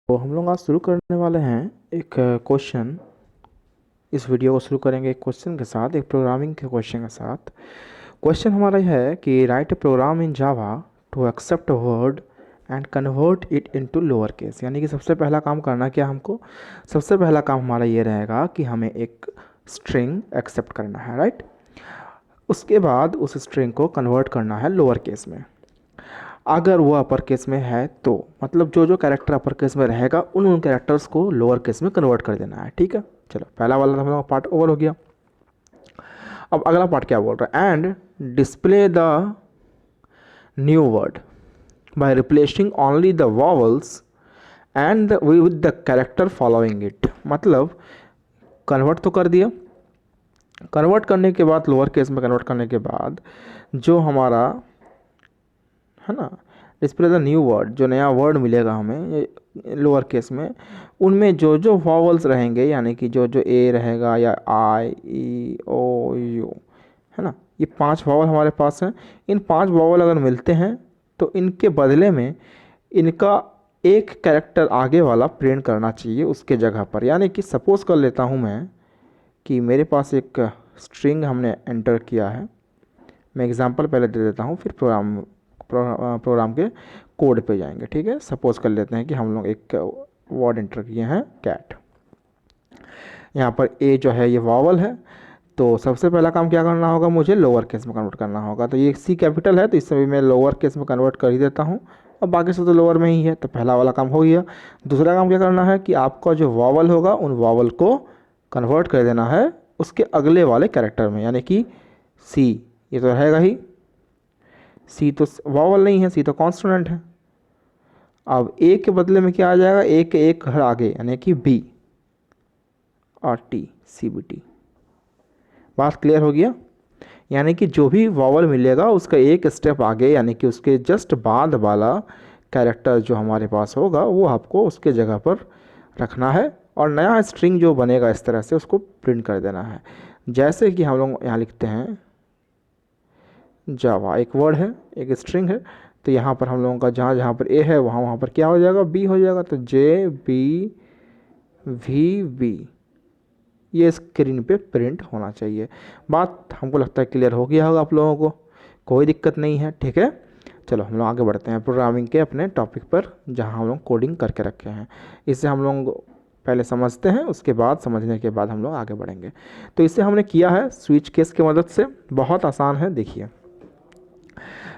तो हम लोग आज शुरू करने वाले हैं एक क्वेश्चन। इस वीडियो को शुरू करेंगे एक क्वेश्चन के साथ, एक प्रोग्रामिंग के क्वेश्चन के साथ। क्वेश्चन हमारा यह है कि write a program in Java to accept word and convert it into lower case. यानी कि सबसे पहला काम करना क्या हमको, सबसे पहला काम हमारा ये रहेगा कि हमें एक स्ट्रिंग एक्सेप्ट करना है, राइट। उसके बाद उस स्ट्रिंग को कन्वर्ट करना है लोअर केस में। अगर वो अपर केस में है तो मतलब जो जो कैरेक्टर अपर केस में रहेगा उन उन कैरेक्टर्स को लोअर केस में कन्वर्ट कर देना है, ठीक है। चलो पहला वाला हम लोग पार्ट ओवर हो गया। अब अगला पार्ट क्या बोल रहा है, and display the new word by replacing only the vowels and with the character following it. मतलब कन्वर्ट तो कर दिया, कन्वर्ट करने के बाद लोअर केस में कन्वर्ट करने के बाद जो हमारा है ना, डिस्प्ले द न्यू वर्ड, जो नया वर्ड मिलेगा हमें लोअर केस में, उनमें जो जो वॉवल्स रहेंगे, यानी कि जो जो ए रहेगा या आई ई ओ यू, है ना, ये 5 वॉवल हमारे पास हैं। इन 5 वॉवल अगर मिलते हैं तो इनके बदले में इनका एक कैरेक्टर आगे वाला प्रिंट करना चाहिए उसके जगह पर। यानी कि सपोज़ कर लेता हूँ मैं कि मेरे पास एक स्ट्रिंग हमने एंटर किया है। मैं एग्जांपल पहले दे देता हूँ, फिर प्रोग्राम के कोड पे जाएंगे, ठीक है। सपोज कर लेते हैं कि हम लोग एक वर्ड एंटर किए हैं कैट। यहाँ पर ए जो है ये वॉवल है, तो सबसे पहला काम क्या करना होगा, मुझे लोअर केस में कन्वर्ट करना होगा। तो ये सी कैपिटल है तो इस समय मैं लोअर केस में कन्वर्ट कर ही देता हूँ, और बाकी सब तो लोअर में ही है, तो पहला वाला काम हो गया। दूसरा काम क्या करना है कि आपका जो वॉवल होगा उन वॉवल को कन्वर्ट कर देना है उसके अगले वाले कैरेक्टर में, यानी कि सी, ये तो रहेगा ही, सी तो वॉवल नहीं है, सी तो कॉन्स्टोनेंट है। अब ए के बदले में क्या आ जाएगा, ए के एक घर आगे यानी कि बी और टी, सी बी टी। बात क्लियर हो गया। यानी कि जो भी वॉवल मिलेगा उसका एक स्टेप आगे यानी कि उसके जस्ट बाद वाला कैरेक्टर जो हमारे पास होगा वो आपको उसके जगह पर रखना है, और नया स्ट्रिंग जो बनेगा इस तरह से उसको प्रिंट कर देना है। जैसे कि हम लोग यहाँ लिखते हैं जावा, एक वर्ड है, एक स्ट्रिंग है, तो यहाँ पर हम लोगों का जहाँ जहाँ पर ए है वहाँ वहाँ पर क्या हो जाएगा, बी हो जाएगा। तो जे बी वी बी ये स्क्रीन पे प्रिंट होना चाहिए। बात हमको लगता है क्लियर हो गया होगा आप लोगों को, कोई दिक्कत नहीं है, ठीक है। चलो हम लोग आगे बढ़ते हैं प्रोग्रामिंग के अपने टॉपिक पर, जहाँ हम लोग कोडिंग करके रखे हैं। इससे हम लोग पहले समझते हैं, उसके बाद समझने के बाद हम लोग आगे बढ़ेंगे। तो इसे हमने किया है स्विच केस की मदद से, बहुत आसान है। देखिए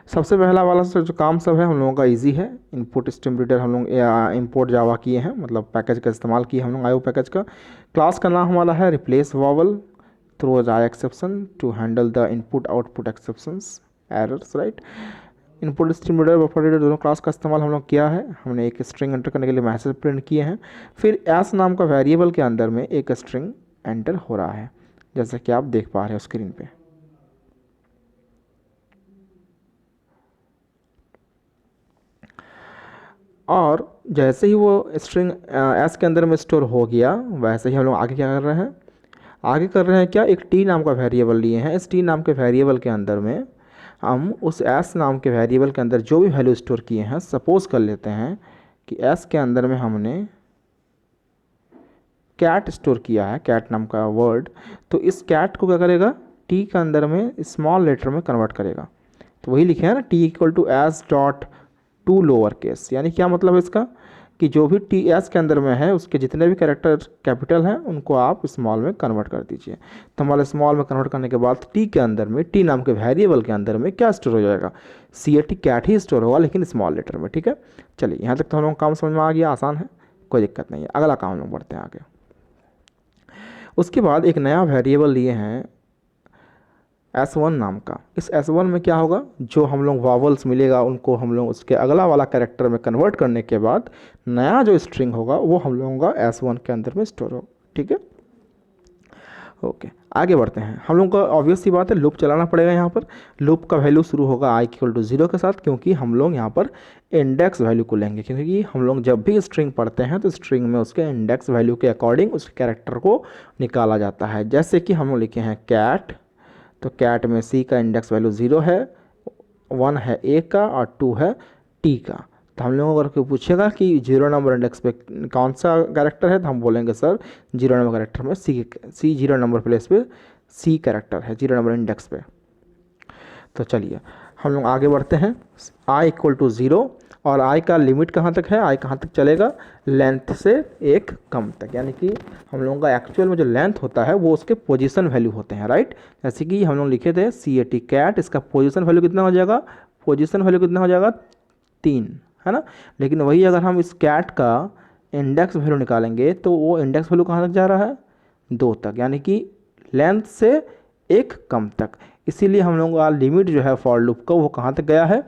सबसे पहला वाला जो काम सब है हम लोगों का इजी है। इनपुट स्ट्रीम रीडर हम लोग इंपोर्ट जावा किए हैं, मतलब पैकेज का इस्तेमाल किए हम लोग, आईओ पैकेज का। क्लास का नाम हमारा है replace vowel through Java exception to handle the input output exceptions errors, right. Input stream reader buffer reader दोनों क्लास का इस्तेमाल हम लोग किया है। हमने एक स्ट्रिंग एंटर करने के लिए मैसेज प्रिंट किए हैं, फिर एस नाम का वेरिएबल के अंदर में एक स्ट्रिंग एंटर हो रहा है, जैसा कि आप देख पा रहे हो स्क्रीन पे। और जैसे ही वो स्ट्रिंग एस के अंदर में स्टोर हो गया, वैसे ही हम लोग आगे क्या कर रहे हैं, आगे कर रहे हैं क्या, एक टी नाम का वेरिएबल लिए हैं। इस टी नाम के वेरिएबल के अंदर में हम उस एस नाम के वेरिएबल के अंदर जो भी वैल्यू स्टोर किए हैं, सपोज कर लेते हैं कि एस के अंदर में हमने कैट स्टोर किया है, कैट नाम का वर्ड, तो इस कैट को क्या करेगा, टी के अंदर में स्मॉल लेटर में कन्वर्ट करेगा। तो वही लिखे हैं ना, T equal to S dot to lower case. यानी क्या मतलब है इसका, कि जो भी टी एस के अंदर में है उसके जितने भी कैरेक्टर कैपिटल हैं उनको आप स्मॉल में कन्वर्ट कर दीजिए। तो हमारे स्मॉल में कन्वर्ट करने के बाद टी के अंदर में, टी नाम के वेरिएबल के अंदर में क्या स्टोर हो जाएगा, सी ए टी, कैट ही स्टोर होगा लेकिन स्मॉल लेटर में, ठीक है। चलिए यहाँ तक तो हम लोग काम समझ में आ गया, आसान है, कोई दिक्कत नहीं है। अगला काम हम लोग बढ़ते हैं आगे। उसके बाद एक नया वेरिएबल लिए हैं S1 नाम का। इस S1 में क्या होगा, जो हम लोग वॉवल्स मिलेगा उनको हम लोग उसके अगला वाला कैरेक्टर में कन्वर्ट करने के बाद नया जो स्ट्रिंग होगा वो हम लोगों का S1 के अंदर में स्टोर होगा, ठीक है। ओके आगे बढ़ते हैं। हम लोग का ऑब्वियस सी बात है लूप चलाना पड़ेगा। यहाँ पर लूप का वैल्यू शुरू होगा i इक्वल टू 0 के साथ, क्योंकि हम लोग यहाँ पर इंडेक्स वैल्यू को लेंगे, क्योंकि हम लोग जब भी स्ट्रिंग पढ़ते हैं तो स्ट्रिंग में उसके इंडेक्स वैल्यू के अकॉर्डिंग उस कैरेक्टर को निकाला जाता है। जैसे कि हम लोग लिखे हैं कैट, तो कैट में सी का इंडेक्स वैल्यू 0 है, 1 है ए का और 2 है टी का। तो हम लोगों को अगर कोई पूछेगा कि 0 नंबर इंडेक्स पे कौन सा कैरेक्टर है, तो हम बोलेंगे सर 0 नंबर कैरेक्टर में सी 0 नंबर प्लेस पे सी कैरेक्टर है 0 नंबर इंडेक्स पे। तो चलिए हम लोग आगे बढ़ते हैं। i इक्वल टू 0 और i का लिमिट कहाँ तक है, i कहाँ तक चलेगा, लेंथ से एक कम तक, यानी कि हम लोगों का एक्चुअल में जो लेंथ होता है वो उसके पोजीशन वैल्यू होते हैं, राइट। जैसे कि हम लोग लिखे थे CAT कैट, इसका पोजीशन वैल्यू कितना हो जाएगा, पोजीशन वैल्यू कितना हो जाएगा 3, है ना। लेकिन वही अगर हम इस कैट का इंडेक्स वैल्यू निकालेंगे तो वो इंडेक्स वैल्यू कहाँ तक जा रहा है, 2 तक, यानी कि लेंथ से एक कम तक। इसीलिए हम लोगों का लिमिट जो है फॉर लूप का वो कहाँ तक गया है,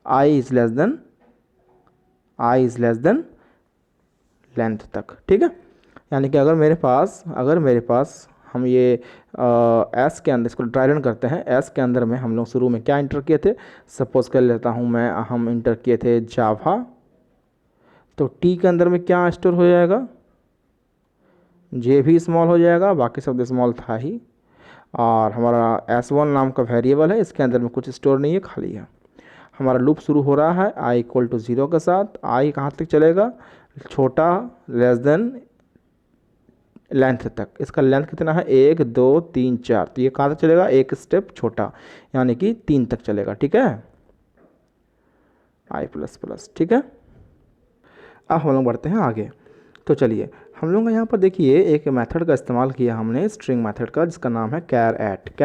I is less than length तक, ठीक है। यानी कि अगर मेरे पास हम ये एस के अंदर इसको ट्राई रन करते हैं, एस के अंदर में हम लोग शुरू में क्या इंटर किए थे, सपोज कर लेता हूँ मैं, हम इंटर किए थे जावा, तो टी के अंदर में क्या स्टोर हो जाएगा, जे भी स्मॉल हो जाएगा, बाकी सब स्मॉल था ही। और हमारा S1 नाम का वेरिएबल है, इसके अंदर में कुछ स्टोर नहीं है, खाली है। हमारा लूप शुरू हो रहा है i इक्वल टू 0 के साथ, i कहाँ तक चलेगा, छोटा लेस देन लेंथ तक। इसका लेंथ कितना है, 1 2 3 4, तो ये कहाँ तक चलेगा, एक स्टेप छोटा, यानी कि 3 तक चलेगा, ठीक है, i प्लस प्लस, ठीक है। अब हम लोग बढ़ते हैं आगे। तो चलिए हम लोग यहाँ पर देखिए एक मेथड का इस्तेमाल किया हमने, स्ट्रिंग मेथड का, जिसका नाम है कैर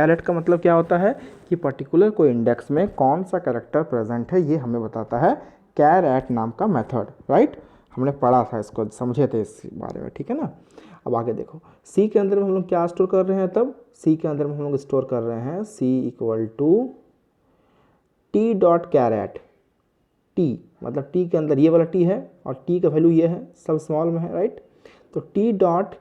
एट का मतलब क्या होता है कि पर्टिकुलर कोई इंडेक्स में कौन सा कैरेक्टर प्रेजेंट है ये हमें बताता है कैर एट नाम का मेथड, राइट। हमने पढ़ा था इसको, समझे थे इस बारे में, ठीक है ना। अब आगे देखो, सी के अंदर में हम लोग क्या स्टोर कर रहे हैं, तब सी के अंदर में हम लोग स्टोर कर रहे हैं C equal to T dot char at, T मतलब टी के अंदर ये वाला टी है और टी का वैल्यू ये है, सब स्मॉल में है, राइट। तो टी डॉट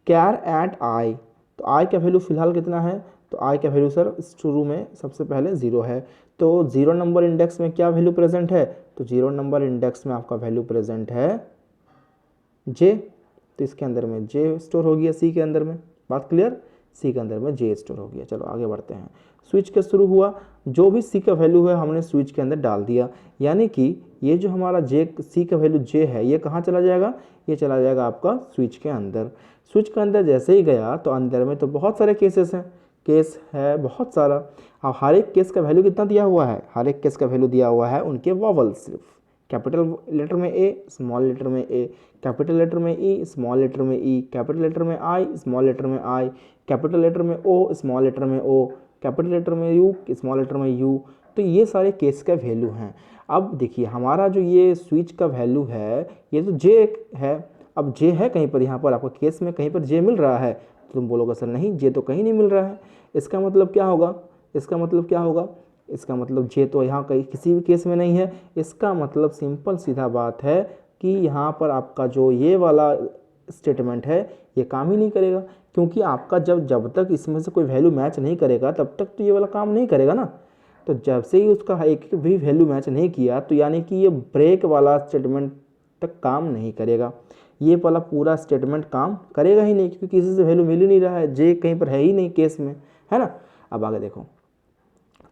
कैर एट आई, तो आई का वैल्यू फिलहाल कितना है, तो आई का वैल्यू सर शुरू में सबसे पहले 0 है। तो 0 नंबर इंडेक्स में क्या वैल्यू प्रेजेंट है, तो 0 नंबर इंडेक्स में आपका वैल्यू प्रेजेंट है जे, तो इसके अंदर में जे स्टोर हो गया सी के अंदर में, बात क्लियर, सी के अंदर में जे स्टोर हो गया। चलो आगे बढ़ते हैं। स्विच के शुरू हुआ, जो भी सी का वैल्यू है हमने स्विच के अंदर डाल दिया, यानी कि ये जो हमारा जे सी का वैल्यू जे है ये कहाँ चला जाएगा, ये चला जाएगा आपका स्विच के अंदर। स्विच के अंदर जैसे ही गया तो अंदर में तो बहुत सारे केसेस हैं, केस है बहुत सारा। अब हर एक केस का वैल्यू कितना दिया हुआ है, हर एक केस का वैल्यू दिया हुआ है उनके वॉवल, सिर्फ कैपिटल लेटर में ए, स्मॉल लेटर में ए, कैपिटल लेटर में ई, स्मॉल लेटर में ई, कैपिटल लेटर में आई, स्मॉल लेटर में आई, कैपिटल लेटर में ओ, स्मॉल लेटर में ओ, कैपिटल लेटर में यू, स्मॉल लेटर में यू। तो ये सारे केस का वैल्यू हैं। अब देखिए हमारा जो ये स्विच का वैल्यू है ये तो जे है, अब जे है कहीं पर, यहाँ पर आपको केस में कहीं पर जे मिल रहा है, तो तुम बोलोगे सर नहीं जे तो कहीं नहीं मिल रहा है। इसका मतलब क्या होगा, इसका मतलब क्या होगा, इसका मतलब जे तो यहाँ कहीं किसी भी केस में नहीं है। इसका मतलब सिंपल सीधा बात है कि यहाँ पर आपका जो ये वाला स्टेटमेंट है ये काम ही नहीं करेगा, क्योंकि आपका जब तक इसमें से कोई वैल्यू मैच नहीं करेगा तब तक तो ये वाला काम नहीं करेगा ना। तो जब से ही उसका एक भी वैल्यू मैच नहीं किया तो यानी कि ये ब्रेक वाला स्टेटमेंट तक काम नहीं करेगा, ये वाला पूरा स्टेटमेंट काम करेगा ही नहीं, क्योंकि किसी से वैल्यू मिल ही नहीं रहा है, जे कहीं पर है ही नहीं केस में, है ना। अब आगे देखो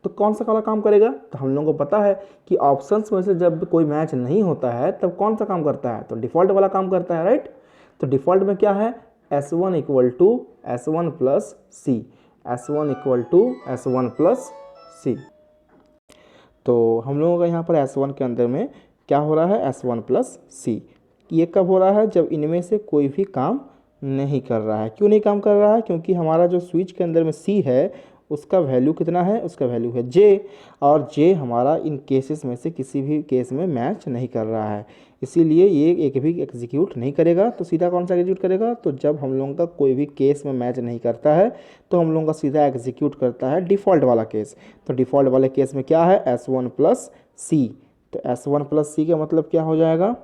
तो कौन सा वाला काम करेगा, तो हम लोगों को पता है कि ऑप्शंस में से जब कोई मैच नहीं होता है तब कौन सा काम करता है, तो डिफ़ॉल्ट वाला काम करता है, राइट। तो डिफ़ॉल्ट में क्या है, S1 equal to S1 plus C, S1 equal to S1 plus C. तो हम लोगों का यहाँ पर S1 के अंदर में क्या हो रहा है, S1 प्लस सी। ये कब हो रहा है, जब इनमें से कोई भी काम नहीं कर रहा है। क्यों नहीं काम कर रहा है, क्योंकि हमारा जो स्विच के अंदर में सी है उसका वैल्यू कितना है, उसका वैल्यू है जे, और जे हमारा इन केसेस में से किसी भी केस में मैच नहीं कर रहा है, इसीलिए ये एक भी एग्जीक्यूट नहीं करेगा। तो सीधा कौन सा एग्जीक्यूट करेगा, तो जब हम लोगों का कोई भी केस में मैच नहीं करता है तो हम लोगों का सीधा एग्जीक्यूट करता है डिफ़ॉल्ट वाला केस। तो डिफ़ॉल्ट वाले केस में क्या है, S1 प्लस सी। तो S1 प्लस सी का मतलब क्या हो जाएगा,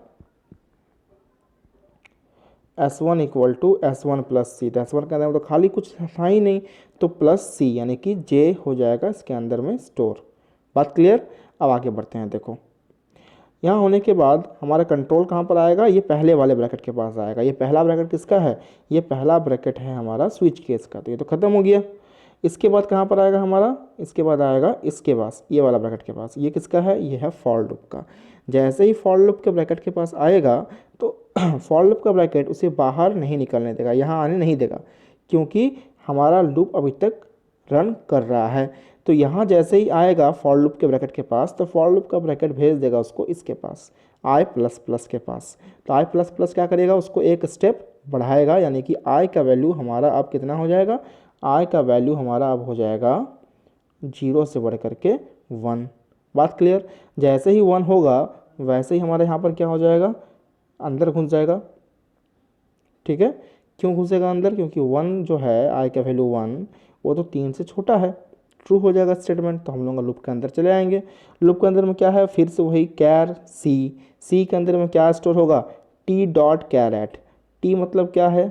S1 equal to S1 plus C. तो S1 के अंदर में तो खाली कुछ था ही नहीं, तो प्लस सी यानी कि जे हो जाएगा इसके अंदर में स्टोर, बात क्लियर। अब आगे बढ़ते हैं। देखो यहाँ होने के बाद हमारा कंट्रोल कहाँ पर आएगा, ये पहले वाले ब्रैकेट के पास आएगा। ये पहला ब्रैकेट किसका है, ये पहला ब्रैकेट है हमारा स्विच केस का, तो ये तो ख़त्म हो गया। इसके बाद कहाँ पर आएगा हमारा, इसके बाद आएगा इसके पास, ये वाला ब्रैकेट के पास। ये किसका है, ये है फॉर लूप का। जैसे ही फॉर लूप के ब्रैकेट के पास आएगा तो फॉर लूप का ब्रैकेट उसे बाहर नहीं निकलने देगा, यहाँ आने नहीं देगा, क्योंकि हमारा लूप अभी तक रन कर रहा है। तो यहाँ जैसे ही आएगा फॉर लूप के ब्रैकेट के पास, तो फॉर लूप का ब्रैकेट भेज देगा उसको इसके पास, आई प्लस प्लस के पास। तो आई प्लस प्लस क्या करेगा, उसको एक स्टेप बढ़ाएगा, यानी कि आई का वैल्यू हमारा अब कितना हो जाएगा, आई का वैल्यू हमारा अब हो जाएगा 0 से बढ़ करके 1। बात क्लियर। जैसे ही 1 होगा वैसे ही हमारे यहाँ पर क्या हो जाएगा, अंदर घुस जाएगा। ठीक है, क्यों घुसेगा अंदर, क्योंकि 1 जो है, आई का वैल्यू 1, वो तो 3 से छोटा है। ट्रू हो जाएगा स्टेटमेंट, तो हम लोग लूप के अंदर चले आएंगे। लूप के अंदर में क्या है, फिर से वही कैर सी के अंदर में क्या स्टोर होगा, T dot char at. T मतलब क्या है,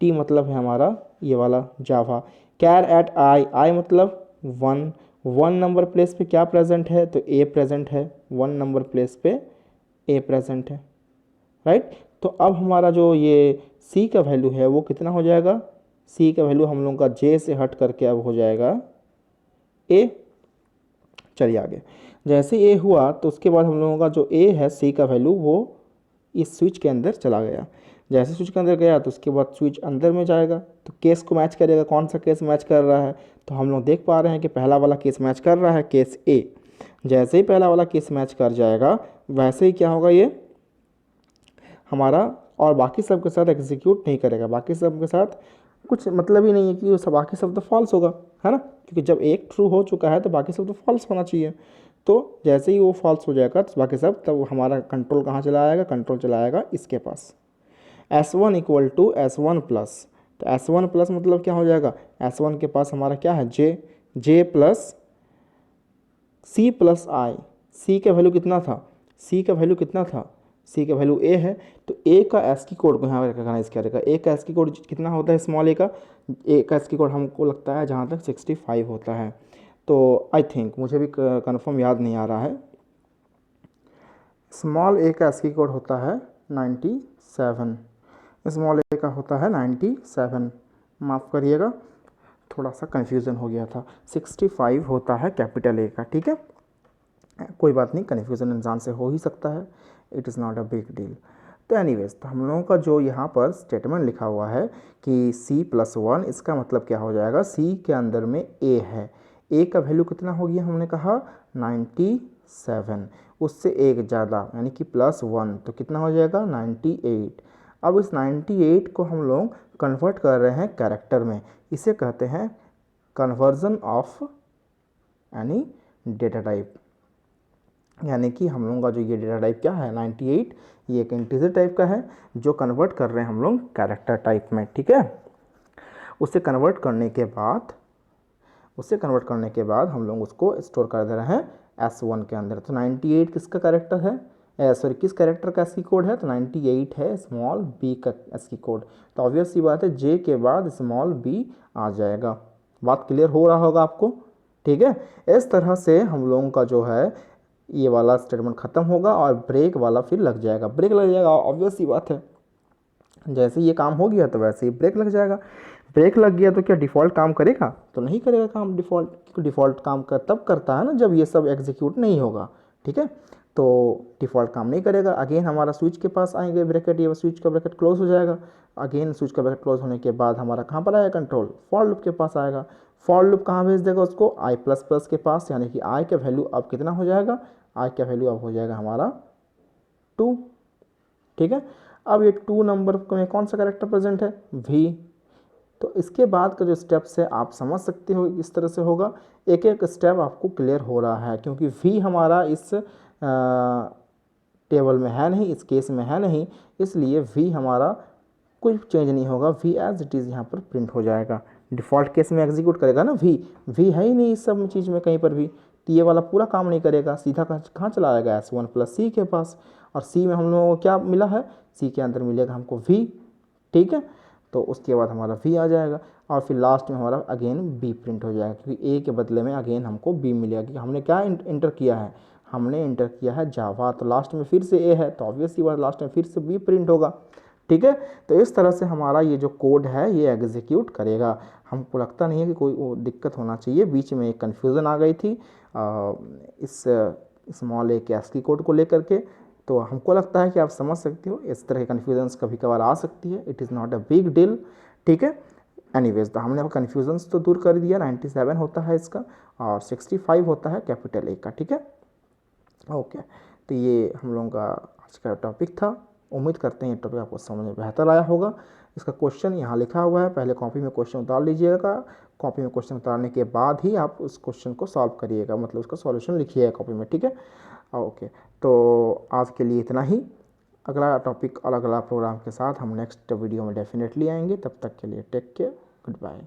टी मतलब है हमारा ये वाला जावा। कैर एट आई मतलब 1 नंबर प्लेस पे क्या प्रेजेंट है, तो ए प्रेजेंट है, 1 नंबर प्लेस पे ए प्रेजेंट है, राइट। तो अब हमारा जो ये सी का वैल्यू है वो कितना हो जाएगा, सी का वैल्यू हम लोगों का जे से हट करके अब हो जाएगा ए। चलिए आगे, जैसे ए हुआ तो उसके बाद हम लोगों का जो ए है सी का वैल्यू वो इस स्विच के अंदर चला गया। जैसे स्विच के अंदर गया तो उसके बाद स्विच अंदर में जाएगा, तो केस को मैच करेगा। कौन सा केस मैच कर रहा है, तो हम लोग देख पा रहे हैं कि पहला वाला केस मैच कर रहा है, केस ए। जैसे ही पहला वाला केस मैच कर जाएगा वैसे ही क्या होगा, ये हमारा और बाकी सब के साथ एग्जीक्यूट नहीं करेगा। बाकी सब के साथ कुछ मतलब ही नहीं है कि बाकी सब तो फॉल्स होगा, है ना, क्योंकि जब एक ट्रू हो चुका है तो बाकी सब तो फॉल्स होना चाहिए। तो जैसे ही वो फॉल्स हो जाएगा तो बाकी सब, तब हमारा कंट्रोल कहाँ चला आएगा, कंट्रोल चला आएगा इसके पास। S1 equal to S1 plus, तो S1 प्लस मतलब क्या हो जाएगा, S1 के पास हमारा क्या है, जे प्लस सी प्लस आई। सी का वैल्यू कितना था, सी का वैल्यू कितना था, सी का वैल्यू ए है। तो ए का एस्की कोड को यहाँ रिकॉग्नाइज करेगा। ए का एस्की कोड कितना होता है, स्मॉल ए का एस्की कोड हमको लगता है जहाँ तक 65 होता है। तो आई थिंक, मुझे भी कंफर्म याद नहीं आ रहा है, स्मॉल ए का एस्की कोड होता है 97, स्मॉल ए का होता है 97, माफ़ करिएगा थोड़ा सा कन्फ्यूज़न हो गया था। 65 होता है कैपिटल ए का, ठीक है, कोई बात नहीं, कन्फ्यूज़न इंसान से हो ही सकता है, it is not a big deal. तो एनीवेज, तो हम लोगों का जो यहाँ पर स्टेटमेंट लिखा हुआ है कि C+1, इसका मतलब क्या हो जाएगा, C के अंदर में A है, A का वैल्यू कितना हो गया, हमने कहा 97, उससे एक ज़्यादा यानी कि +1, तो कितना हो जाएगा 98। अब इस 98 को हम लोग कन्वर्ट कर रहे हैं कैरेक्टर में, इसे कहते हैं कन्वर्जन ऑफ यानी डेटा टाइप। यानी कि हम लोगों का जो ये डेटा टाइप क्या है 98, ये एक इंटीजर टाइप का है जो कन्वर्ट कर रहे हैं हम लोग कैरेक्टर टाइप में, ठीक है। उसे कन्वर्ट करने के बाद हम लोग उसको स्टोर कर दे रहे हैं S1 के अंदर। तो 98 किसका कैरेक्टर है, सॉरी किस कैरेक्टर का एस्की कोड है, तो 98 है स्मॉल b का एस्की कोड। तो ऑब्वियस सी बात है J के बाद स्मॉल b आ जाएगा। बात क्लियर हो रहा होगा आपको, ठीक है। इस तरह से हम लोगों का जो है ये वाला स्टेटमेंट ख़त्म होगा और ब्रेक वाला फिर लग जाएगा। ब्रेक लग जाएगा, ऑब्वियस सी बात है, जैसे ये काम हो गया तो वैसे ही ब्रेक लग जाएगा। ब्रेक लग गया तो क्या डिफ़ॉल्ट काम करेगा, तो नहीं करेगा काम डिफ़ॉल्ट, क्योंकि डिफ़ॉल्ट काम तब करता है ना जब ये सब एग्जीक्यूट नहीं होगा, ठीक है। तो डिफ़ॉल्ट काम नहीं करेगा। अगेन हमारा स्विच के पास आएंगे ब्रैकेट, ये स्विच का ब्रैकेट क्लोज हो जाएगा। अगेन स्विच का ब्रैकेट क्लोज होने के बाद हमारा कहाँ पर आएगा, कंट्रोल फॉर लूप के पास आएगा। फॉर लूप कहाँ भेज देगा उसको, आई प्लस प्लस के पास, यानी कि आई का वैल्यू अब कितना हो जाएगा, आई का वैल्यू अब हो जाएगा हमारा 2, ठीक है। अब ये 2 नंबर में कौन सा कैरेक्टर प्रेजेंट है, वी। तो इसके बाद का जो स्टेप्स है आप समझ सकते हो इस तरह से होगा, एक एक स्टेप आपको क्लियर हो रहा है, क्योंकि वी हमारा इस टेबल में है नहीं, इस केस में है नहीं, इसलिए वी हमारा कुछ चेंज नहीं होगा, वी एज इट इज़ यहाँ पर प्रिंट हो जाएगा। डिफ़ॉल्ट केस में एग्जीक्यूट करेगा ना, वी है ही नहीं इस सब चीज़ में कहीं पर भी, तो ये वाला पूरा काम नहीं करेगा, सीधा कहाँ चला आएगा, S1 प्लस C के पास। और C में हम लोगों को क्या मिला है, C के अंदर मिलेगा हमको V, ठीक है। तो उसके बाद हमारा V आ जाएगा और फिर लास्ट में हमारा अगेन B प्रिंट हो जाएगा, क्योंकि A के बदले में अगेन हमको B मिलेगा, क्योंकि हमने क्या इंटर किया है, हमने इंटर किया है जावा। तो लास्ट में फिर से A है तो ऑब्वियसली बात लास्ट में फिर से B प्रिंट होगा। ठीक है। तो इस तरह से हमारा ये जो कोड है ये एग्जीक्यूट करेगा। हमको लगता नहीं है कि कोई वो दिक्कत होना चाहिए। बीच में एक कन्फ्यूज़न आ गई थी इस स्मॉल ए के ASCII कोड को लेकर के, तो हमको लगता है कि आप समझ सकते हो। इस तरह की कन्फ्यूजन्स कभी कभार आ सकती है, it is not a big deal, ठीक है। एनीवेज, तो हमने अब कन्फ्यूजन्स तो दूर कर दिया। 97 होता है इसका और 65 होता है कैपिटल ए का, ठीक है। ओके, तो ये हम लोगों का आज का टॉपिक था। उम्मीद करते हैं ये टॉपिक आपको समझ में बेहतर आया होगा। इसका क्वेश्चन यहाँ लिखा हुआ है, पहले कॉपी में क्वेश्चन उतार लीजिएगा। कॉपी में क्वेश्चन उतारने के बाद ही आप उस क्वेश्चन को सॉल्व करिएगा, मतलब उसका सॉल्यूशन लिखिएगा कॉपी में, ठीक है। ओके, तो आज के लिए इतना ही। अगला टॉपिक और अगला प्रोग्राम के साथ हम नेक्स्ट वीडियो में डेफिनेटली आएंगे। तब तक के लिए टेक केयर, गुड बाय।